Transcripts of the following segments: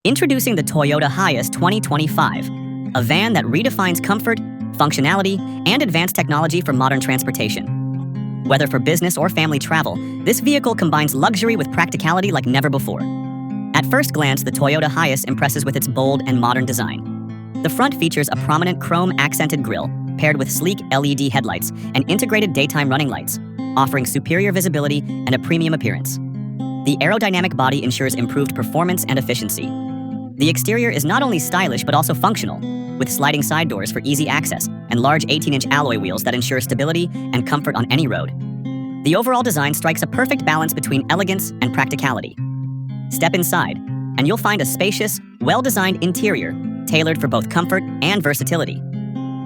Introducing the Toyota Hiace 2025, a van that redefines comfort, functionality, and advanced technology for modern transportation. Whether for business or family travel, this vehicle combines luxury with practicality like never before. At first glance, the Toyota Hiace impresses with its bold and modern design. The front features a prominent chrome-accented grille, paired with sleek LED headlights and integrated daytime running lights, offering superior visibility and a premium appearance. The aerodynamic body ensures improved performance and efficiency. The exterior is not only stylish but also functional, with sliding side doors for easy access and large 18-inch alloy wheels that ensure stability and comfort on any road. The overall design strikes a perfect balance between elegance and practicality. Step inside, and you'll find a spacious, well-designed interior tailored for both comfort and versatility.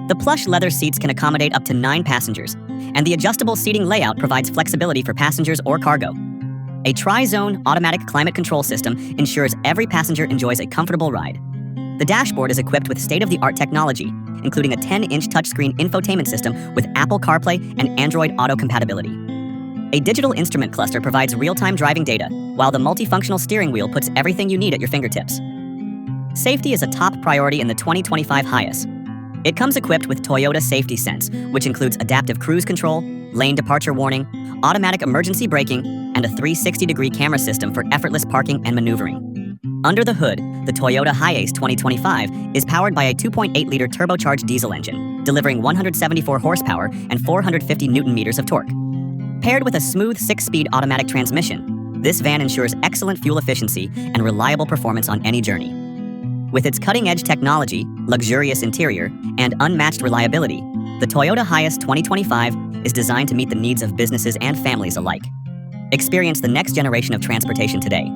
The plush leather seats can accommodate up to 9 passengers, and the adjustable seating layout provides flexibility for passengers or cargo. A tri-zone automatic climate control system ensures every passenger enjoys a comfortable ride. The dashboard is equipped with state-of-the-art technology, including a 10-inch touchscreen infotainment system with Apple CarPlay and Android Auto compatibility. A digital instrument cluster provides real-time driving data, while the multifunctional steering wheel puts everything you need at your fingertips. Safety is a top priority in the 2025 Hiace. It comes equipped with Toyota Safety Sense, which includes adaptive cruise control, lane departure warning, automatic emergency braking, and a 360-degree camera system for effortless parking and maneuvering. Under the hood, the Toyota Hiace 2025 is powered by a 2.8-liter turbocharged diesel engine, delivering 174 horsepower and 450 newton-meters of torque. Paired with a smooth 6-speed automatic transmission, this van ensures excellent fuel efficiency and reliable performance on any journey. With its cutting-edge technology, luxurious interior, and unmatched reliability, the Toyota Hiace 2025 is designed to meet the needs of businesses and families alike. Experience the next generation of transportation today.